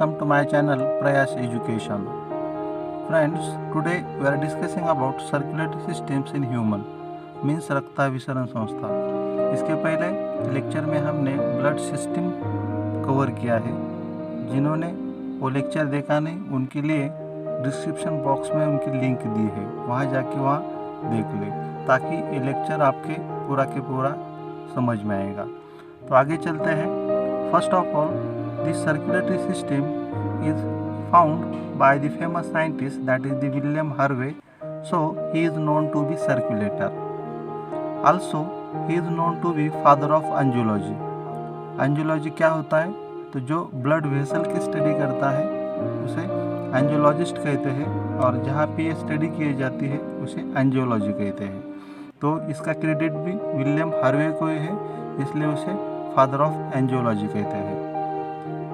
welcome to my channel Prayas Education. Friends, today we are discussing about circulatory systems in human, means रक्ताभिसरण संस्था। इसके पहले lecture में हमने ब्लड सिस्टम कवर किया है। जिन्होंने वो लेक्चर देखा नहीं, उनके लिए डिस्क्रिप्शन बॉक्स में उनकी लिंक दी है, वहाँ जाके वहाँ देख ले, ताकि ये लेक्चर आपके पूरा के पूरा समझ में आएगा। तो आगे चलते हैं। First of all, this circulatory system is found by the famous scientist, that is the William Harvey. So he is known to be circulator. Also he is known to be father of angiology. Angiology क्या होता है? तो जो blood vessel की study करता है उसे एंजियोलॉजिस्ट कहते हैं, और जहाँ पे ये स्टडी की जाती है उसे एंजियोलॉजी कहते हैं। तो इसका क्रेडिट भी विलियम हार्वे को है, इसलिए उसे फादर ऑफ एंजियोलॉजी कहते हैं।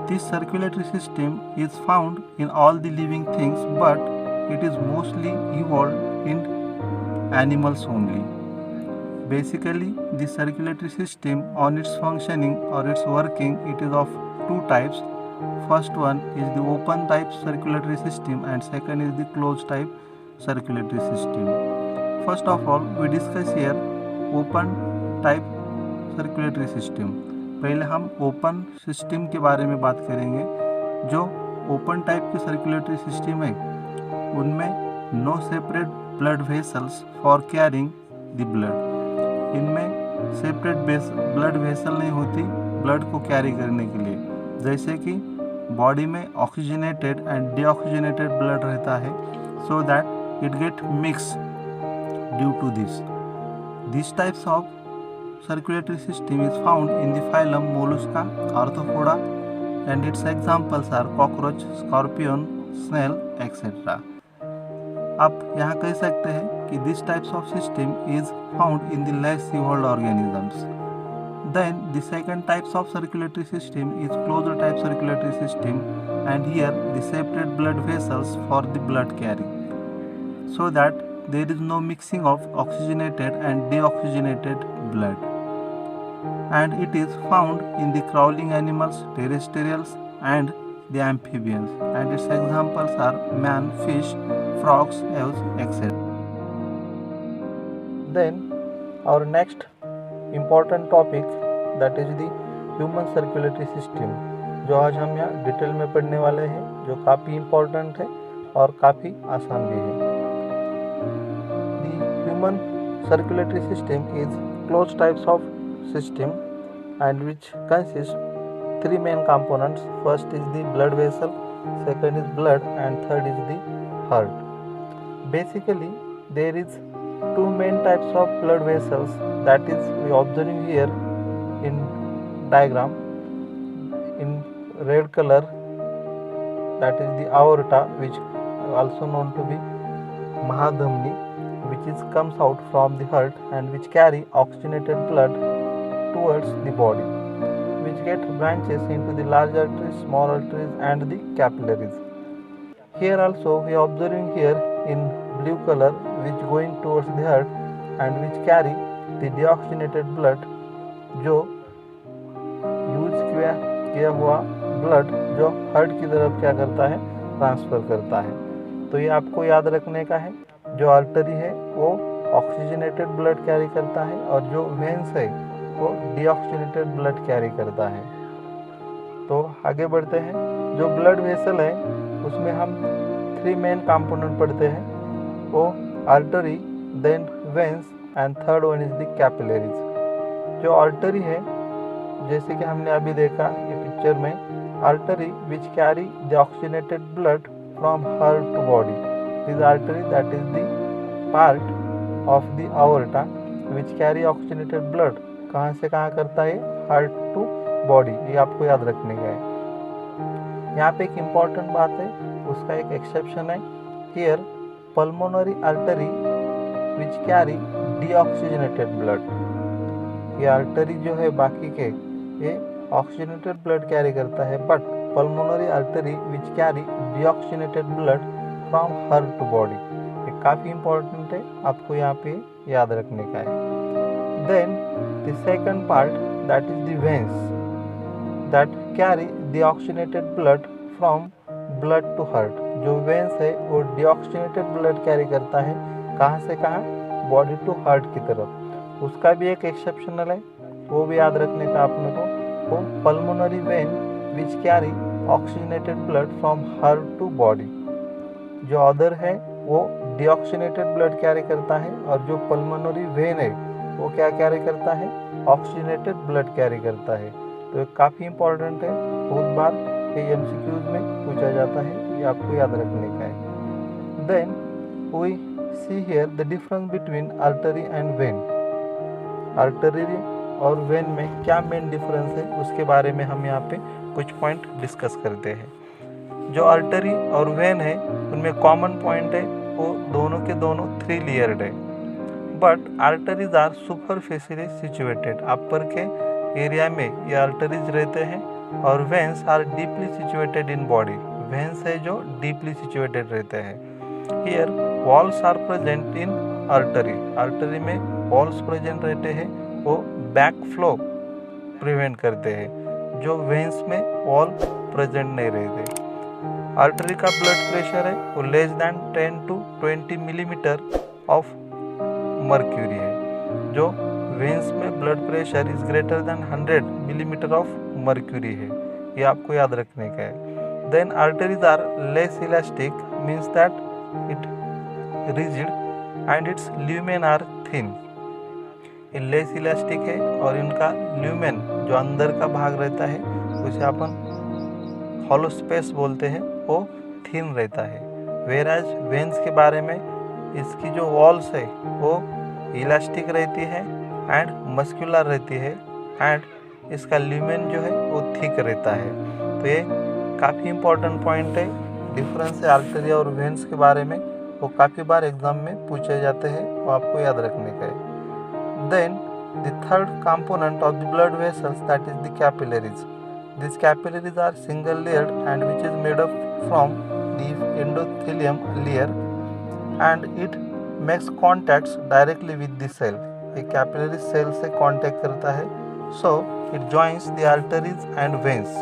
This circulatory system is found in all the living things, but it is mostly evolved in animals only. Basically, the circulatory system, on its functioning or its working, it is of two types. First one is the open type circulatory system, and second is the closed type circulatory system. First of all, we discuss here open type circulatory system. पहले हम open system के बारे में बात करेंगे। जो open type की circulatory system है उनमें no separate blood vessels for carrying the blood. इनमें सेपरेट ब्लड वेसल नहीं होती ब्लड को कैरी करने के लिए। जैसे कि बॉडी में ऑक्सीजनेटेड एंड डीऑक्सीजनेटेड ब्लड रहता है, so that it get mix due to this types of circulatory system is found in the phylum Mollusca, Arthropoda, and its examples are cockroach, scorpion, snail, etc. आप यहाँ कह सकते हैं कि this types of system is found in the less evolved organisms. Then the second types of circulatory system is closed type circulatory system, and here the separate blood vessels for the blood carrying, so that there is no mixing of oxygenated and deoxygenated blood. And it is found in the crawling animals, terrestrials, and the amphibians, and its examples are man, fish, frogs, owls, etc. Then our next important topic, that is the human circulatory system, जो आज हम यहाँ detail में पढ़ने वाले हैं, जो काफ़ी इम्पोर्टेंट है और काफ़ी आसान भी है। The human circulatory system is closed types of system, and which consists three main components. First is the blood vessel, second is blood, and third is the heart. Basically there is two main types of blood vessels, that is we observing here in diagram in red color, that is the aorta, which also known to be mahadhamni, which is comes out from the heart and which carry oxygenated blood towards the body, which get branches into the large arteries, small arteries, and the capillaries. Here also we are observing here in blue color, which going towards the heart and which carry the deoxygenated blood, जो use किया हुआ blood जो heart की तरफ क्या करता है, transfer करता है। तो ये आपको याद रखने का है। जो आर्टरी है वो ऑक्सीजनेटेड ब्लड कैरी करता है, और जो वेन्स है वो डीऑक्सीजनेटेड ब्लड कैरी करता है। तो आगे बढ़ते हैं। जो ब्लड वेसल है उसमें हम थ्री मेन कंपोनेंट पढ़ते हैं, वो artery, then veins, and third one is the capillaries. जो आर्टरी है, जैसे कि हमने अभी देखा ये पिक्चर में, artery which carry the oxygenated blood from heart to body. This artery that is the part of the aorta which carry oxygenated blood. कहाँ से कहाँ करता है? Heart to body. ये आपको याद रखने का है। यहाँ पे एक इम्पॉर्टेंट बात है, उसका एक एक्सेप्शन है। Here pulmonary artery which carry deoxygenated blood. ये आर्टरी जो है बाकी के ये ऑक्सीजनेटेड ब्लड कैरी करता है, but pulmonary artery which carry deoxygenated blood from heart to body. ये काफ़ी इम्पोर्टेंट है, आपको यहाँ पे याद रखने का है। Then the second part, that is the veins, that carry the oxygenated blood from blood to heart. जो वेंस है वो डीऑक्सीजनेटेड ब्लड कैरी करता है, कहाँ से कहाँ, बॉडी टू हार्ट की तरफ। उसका भी एक एक्सेप्शनल है, वो भी याद रखने का अपने को, वो pulmonary vein which carry oxygenated blood from heart to body. जो अदर है वो डीऑक्सीजनेटेड ब्लड कैरी करता है, और जो पल्मोनरी वेन है वो क्या कैरी करता है, ऑक्सीजनेटेड ब्लड कैरी करता है। तो ये काफ़ी इंपॉर्टेंट है, बहुत बार ये एमसीक्यूज में पूछा जाता है, ये आपको याद रखने का है। Then we see here the difference between artery and vein. Artery और वेन में क्या मेन डिफरेंस है उसके बारे में हम यहाँ पे कुछ पॉइंट डिस्कस करते हैं। जो आर्टरी और वेन है उनमें कॉमन पॉइंट है, वो दोनों के दोनों 3 लेयर्ड है। But arteries are superficially situated, upper के एरिया में ये आर्टरीज रहते हैं, और veins are deeply situated in body. Veins है जो डीपली सिचुएटेड रहते हैं। Here walls are present in artery. Artery में वॉल्स प्रेजेंट रहते हैं, वो बैक फ्लो प्रिवेंट करते हैं। जो वेन्स में वॉल प्रेजेंट नहीं रहते। आर्टरी का ब्लड प्रेशर है वो less than 10 to 20 millimetre of mercury है। जो वेन्स में blood pressure is greater than 100 millimetre of mercury है, ये आपको याद रखने का है। Then arteries are less elastic, means that it rigid, and its lumen are thin. ये लेस इलास्टिक है और इनका ल्यूमेन जो अंदर का भाग रहता है उसे अपन हॉलो स्पेस बोलते हैं, वो थिन रहता है। वेराज वेन्स के बारे में इसकी जो वॉल्स है वो इलास्टिक रहती है एंड मस्कुलर रहती है, एंड इसका ल्यूमेन जो है वो थिक रहता है। तो ये काफ़ी इंपॉर्टेंट पॉइंट है, डिफरेंस है आर्टरी और वेन्स के बारे में, वो काफ़ी बार एग्जाम में पूछे जाते हैं, वो आपको याद रखने का है। Then the third component of the blood vessels that is the capillaries. These capillaries are single layered and which is made up from the endothelium layer, and it makes contacts directly with the cell. ये capillary cell से contact करता है, so it joins the arteries and veins.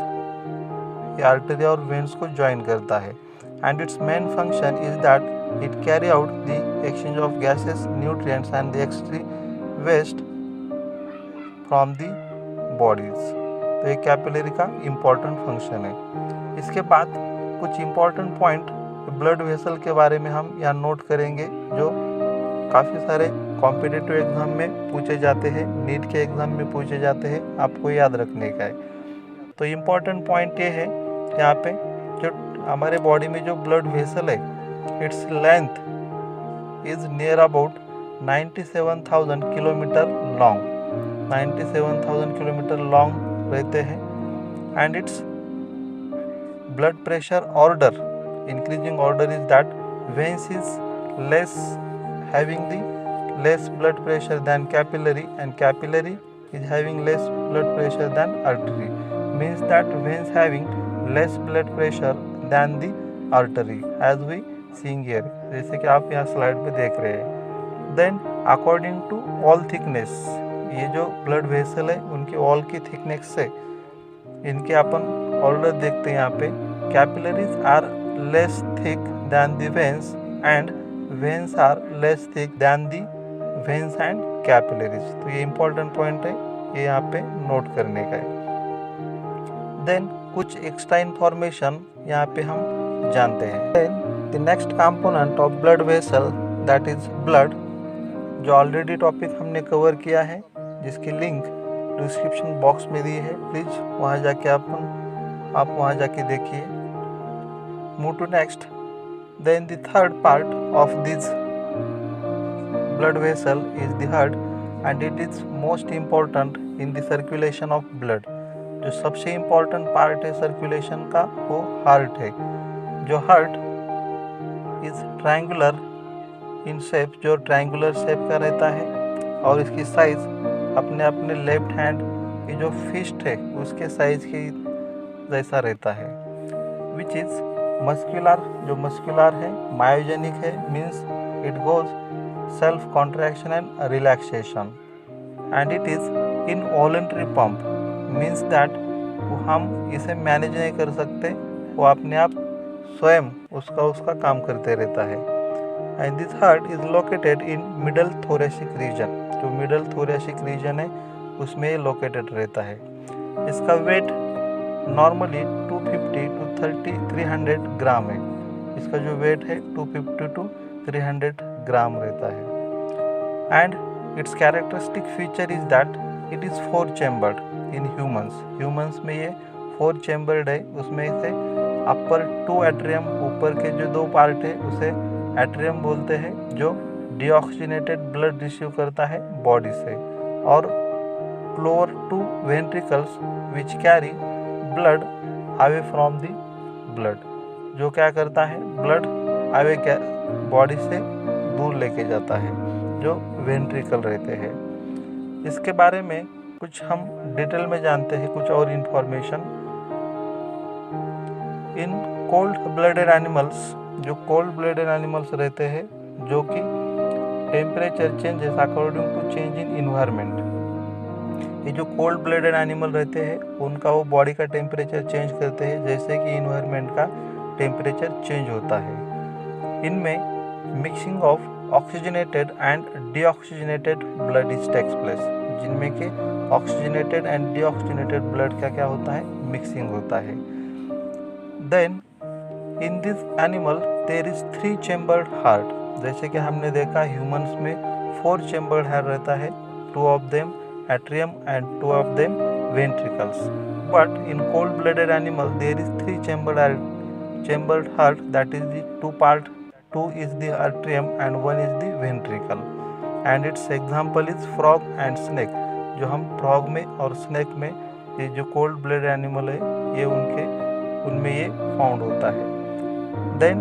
ये artery और veins को join करता है, and its main function is that it carry out the exchange of gases, nutrients and the excrete waste from the bodies. तो ये capillary का important function है। इसके बाद कुछ इम्पॉर्टेंट पॉइंट ब्लड वेसल के बारे में हम यहाँ नोट करेंगे, जो काफ़ी सारे कॉम्पिटिटिव एग्जाम में पूछे जाते हैं, नीट के एग्जाम में पूछे जाते हैं, आपको याद रखने का है। तो इम्पॉर्टेंट पॉइंट ये है यहाँ पे, जो हमारे बॉडी में जो ब्लड वेसल है, its length is near about 97,000 kilometre long. 97,000 kilometre long रहते हैं, and its blood pressure order, increasing order is that veins is less having the less blood pressure than capillary, and capillary is having less blood pressure than artery, means that veins having less blood pressure than the artery, as we seeing here, जैसे कि आप यहाँ slide पे देख रहे हैं। Then according to wall thickness, ये जो ब्लड वेसल है उनकी वॉल की थिकनेस से इनके अपन ऑर्डर देखते हैं यहाँ पे, capillaries are less thick than the veins and veins are less thick than the veins and capillaries. तो ये इंपॉर्टेंट पॉइंट है, ये यहाँ पे नोट करने का है। देन कुछ एक्स्ट्रा इन्फॉर्मेशन यहाँ पे हम जानते हैं। Then the next component of blood vessel that is blood, जो ऑलरेडी टॉपिक हमने कवर किया है, जिसकी लिंक डिस्क्रिप्शन बॉक्स में दी है, प्लीज वहाँ जाके आप वहाँ जाके देखिए। Move to next. Then the third part of this blood vessel is the heart, and it is most important in the circulation of blood. जो सबसे इम्पोर्टेंट पार्ट है सर्कुलेशन का वो हार्ट है। जो heart is triangular in shape, जो triangular shape का रहता है, और इसकी साइज अपने अपने लेफ्ट हैंड की जो फिस्ट है उसके साइज के जैसा रहता है, विच इज मस्कुलर, जो मस्कुलर है, मायोजेनिक है, means it goes self contraction and relaxation, and it is involuntary pump, means that हम इसे मैनेज नहीं कर सकते, वो अपने आप स्वयं उसका काम करते रहता है। And this heart is located in middle thoracic region, जो मिडल थोरेसिक रीजन है उसमें ये लोकेटेड रहता है। इसका वेट नॉर्मली 250 टू 300 ग्राम है। इसका जो वेट है 250 टू 300 ग्राम रहता है। And it's characteristic feature is that it is 4 chambered in humans में ये 4 चैम्बर्ड है। उसमें से अपर 2 एट्रियम, ऊपर के जो 2 पार्ट है उसे एट्रियम बोलते हैं, जो डीऑक्सीजनेटेड ब्लड रिसीव करता है बॉडी से, और lower 2 ventricles which carry blood away from the blood, जो क्या करता है ब्लड अवे बॉडी से दूर लेके जाता है, जो वेंट्रिकल रहते हैं। इसके बारे में कुछ हम डिटेल में जानते हैं, कुछ और information. In cold blooded animals, जो कोल्ड ब्लडेड एनिमल्स रहते हैं, जो कि temperature changes according to change in environment, ये जो कोल्ड ब्लडेड एनिमल रहते हैं उनका वो बॉडी का टेम्परेचर चेंज करते हैं जैसे कि इन्वायरमेंट का टेम्परेचर चेंज होता है। इनमें mixing of oxygenated and deoxygenated blood is takes place, जिनमें कि ऑक्सीजनेटेड एंड डीऑक्सीजनेटेड ब्लड का क्या होता है, मिक्सिंग होता है। Then in this animal there is 3 chambered heart, जैसे कि हमने देखा ह्यूमंस में 4 चैम्बर्ड हार्ट रहता है, 2 of them atrium and 2 of them ventricles. But in cold-blooded animal there is 3 chambered heart, that is the 2 part, 2 is the atrium and 1 is the ventricle. And its example is frog and snake, जो हम frog में और snake में ये जो cold-blooded animal है ये उनमें ये फाउंड होता है। Then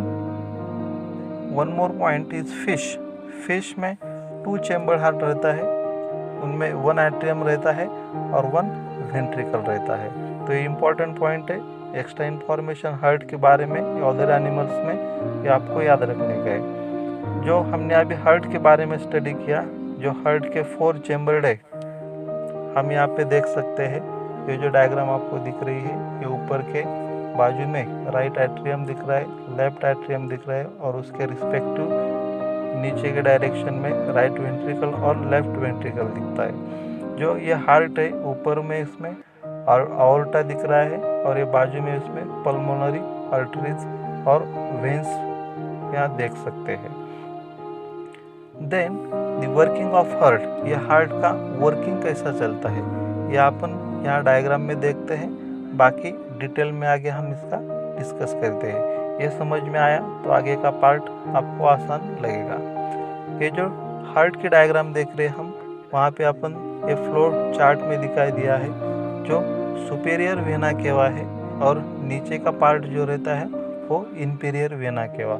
one more point is fish में 2 chambered heart रहता है, उनमें 1 एट्रियम रहता है और 1 वेंट्रिकल रहता है। तो ये इंपॉर्टेंट पॉइंट है। एक्स्ट्रा इन्फॉर्मेशन हार्ट के बारे में या अदर एनिमल्स में ये आपको याद रखने का है। जो हमने अभी हार्ट के बारे में स्टडी किया, जो हार्ट के 4 चैम्बर्ड है, हम यहाँ पे देख सकते हैं। ये जो डायग्राम आपको दिख रही है, ये ऊपर के बाजू में राइट एट्रियम दिख रहा है, लेफ्ट एट्रियम दिख रहा है, और उसके रिस्पेक्टिव नीचे के डायरेक्शन में राइट वेंट्रिकल और लेफ्ट वेंट्रिकल दिखता है। जो ये हार्ट है ऊपर में इसमें आर्टा दिख रहा है, और ये बाजू में इसमें पल्मोनरी आर्टरीज और वेंस यहाँ देख सकते हैं। Then the working of heart, ये हार्ट का वर्किंग कैसा चलता है ये अपन यहाँ डायग्राम में देखते हैं, बाकी डिटेल में आगे हम इसका डिस्कस करते हैं। ये समझ में आया तो आगे का पार्ट आपको आसान लगेगा। ये जो हार्ट की डायग्राम देख रहे हैं हम, वहाँ पे अपन ये फ्लो चार्ट में दिखाई दिया है, जो सुपेरियर वेना केवा है और नीचे का पार्ट जो रहता है वो इंफीरियर वेना केवा।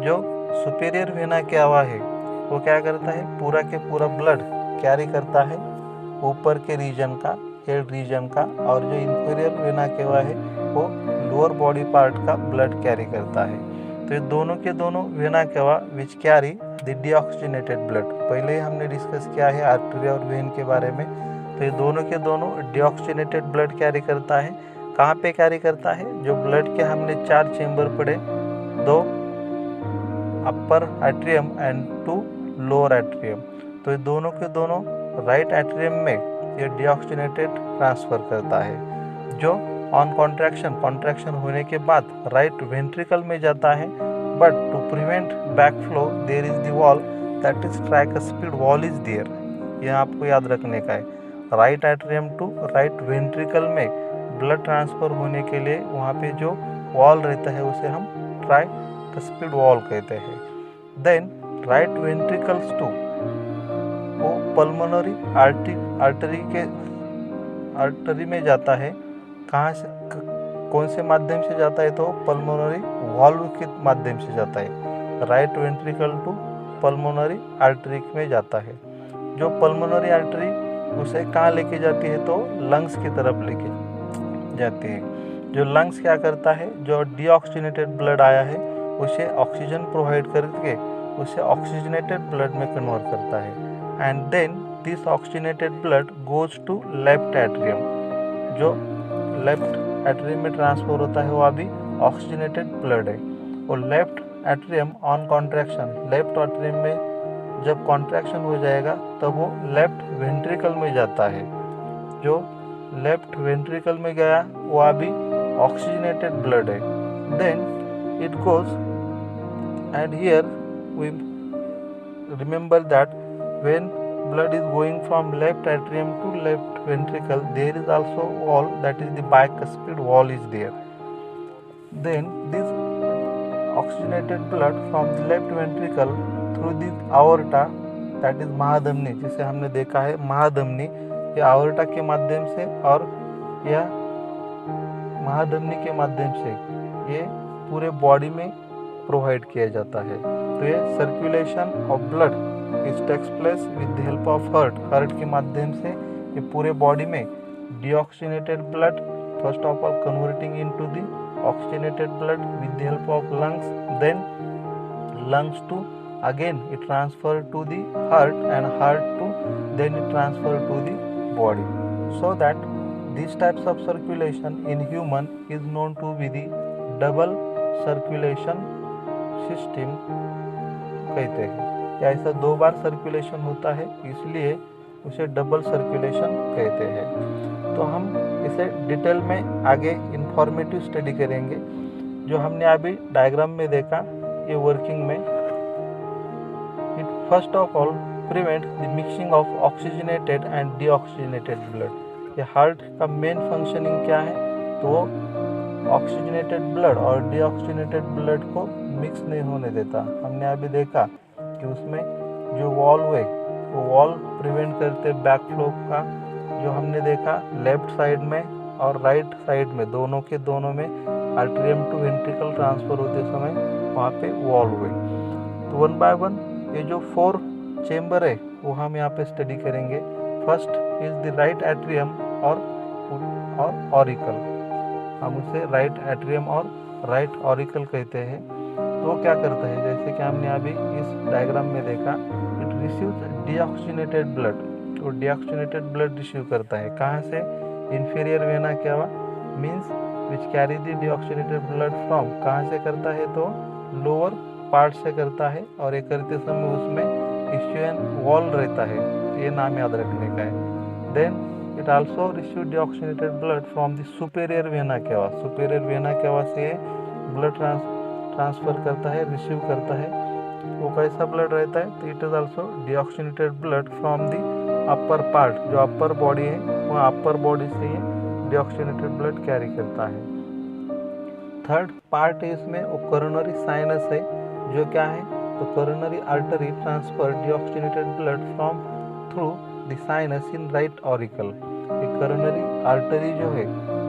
जो सुपेरियर वेना केवा है वो क्या करता है, पूरा के पूरा ब्लड कैरी करता है ऊपर के रीजन का, हेड रीजन का, और जो इंफीरियर वेना केवा है वो लोअर बॉडी पार्ट का ब्लड कैरी करता है। तो ये दोनों के दोनों vena cava which carry the deoxygenated blood, पहले ही हमने डिस्कस किया है आर्टरी और वेन के बारे में। तो ये दोनों के दोनों डीऑक्सीजनेटेड ब्लड कैरी करता है। कहाँ पे कैरी करता है, जो ब्लड के हमने 4 चेंबर पढ़े, 2 अपर एट्रियम एंड 2 लोअर एट्रियम। तो ये दोनों के दोनों राइट एट्रियम में ये डीऑक्सीजनेटेड ट्रांसफ़र करता है, जो ऑन कॉन्ट्रैक्शन होने के बाद राइट वेंट्रिकल में जाता है। But to prevent backflow there is the wall, that is tricuspid wall is there. यह आपको याद रखने का है। Right atrium to right ventricle में ब्लड ट्रांसफ़र होने के लिए वहाँ पे जो वॉल रहता है उसे हम ट्राइकस्पिड वॉल कहते हैं। देन राइट वेंट्रिकल्स टू वो पल्मोनरी आर्टरी में जाता है। कहाँ से, कौन से माध्यम से जाता है, तो पल्मोनरी वाल्व के माध्यम से जाता है। Right ventricle to pulmonary artery में जाता है। जो पल्मोनरी आर्टरी उसे कहाँ लेके जाती है, तो लंग्स की तरफ लेके जाती है। जो लंग्स क्या करता है, जो डीऑक्सीजनेटेड ब्लड आया है उसे ऑक्सीजन प्रोवाइड करके उसे ऑक्सीजनेटेड ब्लड में कन्वर्ट करता है। And then this oxygenated blood goes to left atrium, जो लेफ्ट एट्रियम में ट्रांसफर होता है वो अभी ऑक्सीजनेटेड ब्लड है। और left atrium on contraction, left atrium में जब कॉन्ट्रैक्शन हो जाएगा तब वो लेफ्ट वेंट्रिकल में जाता है। जो लेफ्ट वेंट्रिकल में गया वो अभी ऑक्सीजनेटेड ब्लड है। Then it goes and here we remember that when blood is going from left atrium to left ventricle, there is also wall, that is the bicuspid wall is there. Then this oxygenated blood from the left ventricle through the aorta, that is महाधमनी, जिसे हमने देखा है महाधमनी, ये aorta के माध्यम से और यह महाधमनी के माध्यम से ये पूरे बॉडी में प्रोवाइड किया जाता है। तो ये circulation of blood it takes place with the help of heart के माध्यम से ये पूरे बॉडी में deoxygenated blood first of all converting into the oxygenated blood with the help of lungs, then lungs to again it transfer to the heart and heart to then it transfer to the body, so that this types of circulation in human is known to be the double circulation system कहते हैं। या ऐसा 2 बार circulation होता है इसलिए उसे double circulation कहते हैं। तो हम इसे डिटेल में आगे इंफॉर्मेटिव स्टडी करेंगे। जो हमने अभी डायग्राम में देखा ये वर्किंग में, it first of all prevent the mixing of oxygenated and deoxygenated blood. ये हार्ट का मेन फंक्शनिंग क्या है, तो ऑक्सीजनेटेड ब्लड और डीऑक्सीजनेटेड ब्लड को मिक्स नहीं होने देता। हमने अभी देखा कि उसमें जो वॉल्व है वो वॉल्व प्रिवेंट करते बैक फ्लो का। जो हमने देखा लेफ्ट साइड में और राइट साइड में दोनों में आर्टेरियम टू वेंट्रिकल ट्रांसफर होते समय वहाँ पे वॉल्व है। तो 1 बाय 1 ये जो 4 चेम्बर है वो हम यहाँ पे स्टडी करेंगे। First is the right atrium और ऑरिकल, हम उसे राइट एट्रियम और राइट ऑरिकल कहते हैं। तो क्या करता है, जैसे कि हमने अभी इस डायग्राम में देखा, इट रिसीव्स डीऑक्सीजनेटेड ब्लड, और डीऑक्सीजनेटेड ब्लड रिसीव करता है कहाँ से, inferior vena cava means which carry the deoxygenated blood from, कहाँ से करता है तो लोअर पार्ट से करता है। और ये करते समय उसमें इश्यूएन वॉल रहता है, ये नाम याद रखने का है। Then it also receive deoxygenated blood from the superior vena cava, superior vena cava से ब्लड ट्रांसफर करता है, रिसीव करता है। वो कैसा ब्लड रहता है, तो it is also deoxygenated blood from the upper part, जो अपर बॉडी है वह अपर बॉडी से ये डीऑक्सीजनेटेड ब्लड कैरी करता है। थर्ड पार्ट है इसमें वो कोरोनरी साइनस है, जो क्या है तो coronary artery transfer deoxygenated blood from through the sinus in right auricle. ये कोरोनरी आर्टरी जो है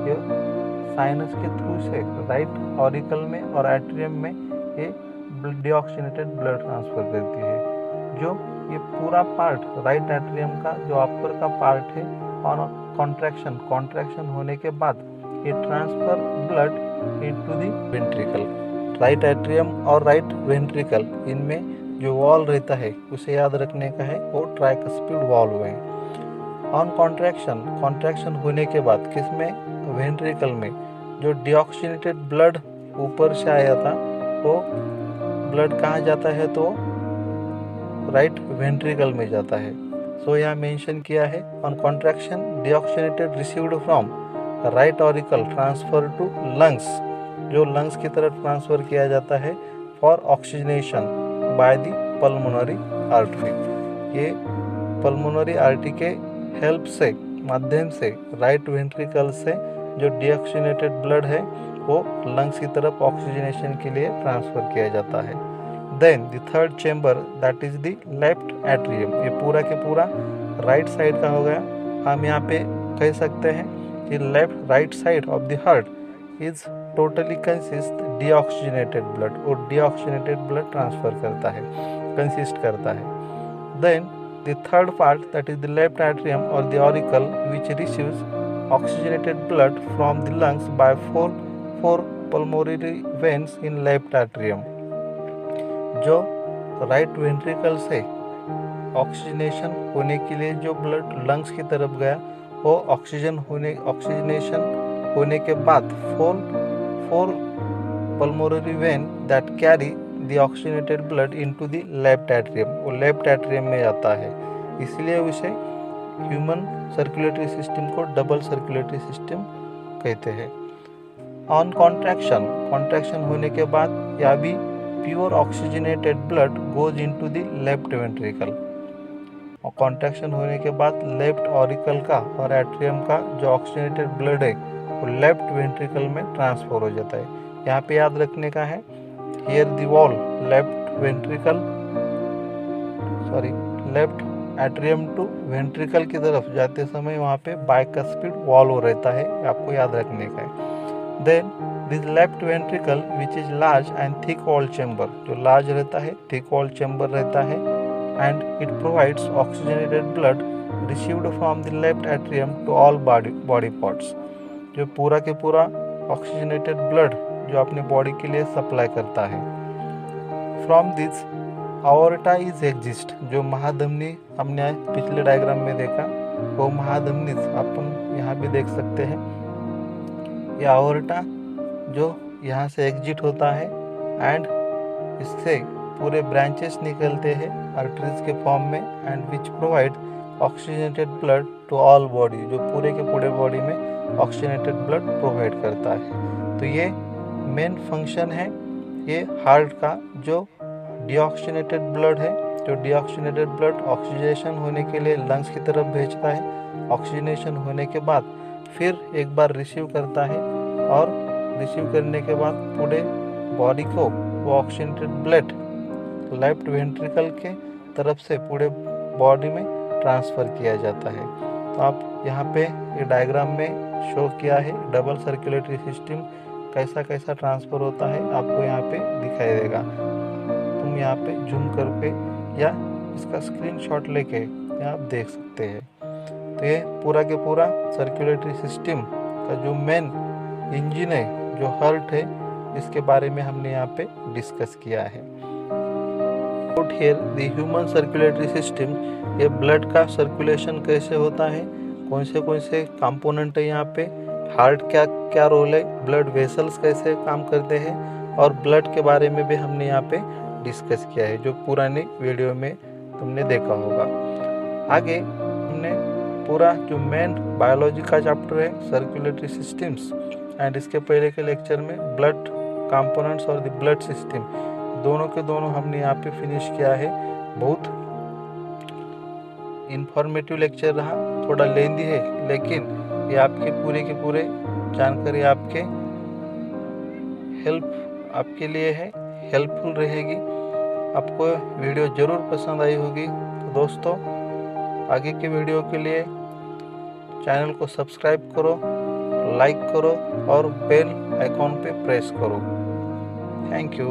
ये साइनस के थ्रू से राइट ऑरिकल में और एट्रियम में ये डीऑक्सीजनेटेड ब्लड ट्रांसफर करती है। जो ये पूरा पार्ट राइट एट्रियम का जो अपर का पार्ट है ऑन कॉन्ट्रैक्शन होने के बाद ये transfer blood into the ventricle. Right atrium और राइट वेंट्रिकल इनमें जो वॉल रहता है उसे याद रखने का है, वो ट्राइकस्पिड वॉल्व है। ऑन कॉन्ट्रैक्शन होने के बाद किसमें, वेंट्रिकल में, जो डीऑक्सीजनेटेड ब्लड ऊपर से आया था वो ब्लड कहाँ जाता है तो राइट वेंट्रिकल में जाता है। सो यहाँ मेंशन किया है on contraction deoxygenated received from right auricle transfer to lungs, जो लंग्स की तरफ ट्रांसफर किया जाता है for oxygenation by the pulmonary artery. ये पल्मोनरी आर्टरी के हेल्प से माध्यम से राइट वेंट्रिकल से जो डीऑक्सीजनेटेड ब्लड है वो लंग्स की तरफ ऑक्सीजनेशन के लिए ट्रांसफर किया जाता है। Then the third chamber that is the left atrium, ये पूरा के पूरा राइट साइड का हो गया। हम यहाँ पे कह सकते हैं कि left right side of the heart is totally consist deoxygenated blood, और डीऑक्सीजनेटेड ब्लड ट्रांसफर करता है, कंसिस्ट करता है। Then the third part that is the left atrium और the auricle which receives oxygenated blood from the lungs by four pulmonary veins in left atrium। जो right ventricle से oxygenation होने के लिए जो ब्लड लंग्स की तरफ गया वो ऑक्सीजनेशन होने के बाद four pulmonary vein that carry the oxygenated blood into the left atrium, वो लेफ्ट एट्रियम में जाता है, इसलिए उसे ह्यूमन सर्कुलेटरी सिस्टम को डबल सर्कुलेटरी सिस्टम कहते हैं। ऑन कॉन्ट्रैक्शन, कॉन्ट्रैक्शन होने के बाद या भी pure oxygenated blood goes into the left ventricle, और कॉन्ट्रैक्शन होने के बाद लेफ्ट ऑरिकल का और एट्रियम का जो ऑक्सीजनेटेड ब्लड है वो लेफ्ट वेंट्रिकल में ट्रांसफर हो जाता है। यहाँ पे याद रखने का है, here the wall left ventricle left atrium to ventricle की तरफ जाते समय वहाँ पे बाइकस्पिड वॉल रहता है, आपको याद रखने का है। Then this left ventricle which is large and thick wall chamber, जो लार्ज रहता है, थिक वॉल चैम्बर रहता है, and it provides oxygenated blood received from the left atrium to all body parts, जो पूरा के पूरा ऑक्सीजनेटेड ब्लड जो अपने बॉडी के लिए सप्लाई करता है। From this aorta is exist, जो महाधमनी हमने पिछले डायग्राम में देखा, वो महाधमनी अपन यहाँ भी देख सकते हैं। ये aorta जो यहाँ से एग्जिट होता है एंड इससे पूरे ब्रांचेस निकलते हैं आर्टरीज के फॉर्म में, and which provide oxygenated blood to all body, जो पूरे के पूरे बॉडी में ऑक्सीजनेटेड ब्लड प्रोवाइड करता है। तो ये मेन फंक्शन है ये हार्ट का, जो डीऑक्सीजनेटेड ब्लड है, जो डीऑक्सीजनेटेड ब्लड ऑक्सीजनेशन होने के लिए लंग्स की तरफ भेजता है, ऑक्सीजनेशन होने के बाद फिर एक बार रिसीव करता है, और रिसीव करने के बाद पूरे बॉडी को वो ऑक्सीजनेटेड ब्लड लेफ्ट वेंट्रिकल के तरफ से पूरे बॉडी में ट्रांसफ़र किया जाता है। तो आप यहाँ पे ये डायग्राम में शो किया है डबल सर्कुलेटरी सिस्टम कैसा कैसा ट्रांसफ़र होता है, आपको यहाँ पे दिखाई देगा। तुम यहाँ पे जूम करके या इसका स्क्रीनशॉट लेके यहाँ आप देख सकते हैं। तो ये पूरा के पूरा सर्कुलेटरी सिस्टम का जो मेन इंजन है, जो हार्ट है, इसके बारे में हमने यहाँ पे डिस्कस किया है। Here the human circulatory system, ये ब्लड का सर्कुलेशन कैसे होता है, कौन से कंपोनेंट है यहाँ पे, हार्ट क्या क्या रोल है, ब्लड वेसल्स कैसे काम करते हैं, और ब्लड के बारे में भी हमने यहाँ पे डिस्कस किया है, जो पुरानी वीडियो में तुमने देखा होगा। आगे हमने पूरा जो मेन बायोलॉजी का चैप्टर है सर्कुलेटरी सिस्टम्स, एंड इसके पहले के लेक्चर में ब्लड कंपोनेंट्स और द ब्लड सिस्टम, दोनों के दोनों हमने यहाँ पे फिनिश किया है। बहुत इंफॉर्मेटिव लेक्चर रहा, थोड़ा लेंदी है, लेकिन ये आपके पूरे के पूरे जानकारी आपके लिए है, हेल्पफुल रहेगी। आपको वीडियो ज़रूर पसंद आई होगी। तो दोस्तों, आगे के वीडियो के लिए चैनल को सब्सक्राइब करो, लाइक करो और बेल आइकॉन पे प्रेस करो। Thank you.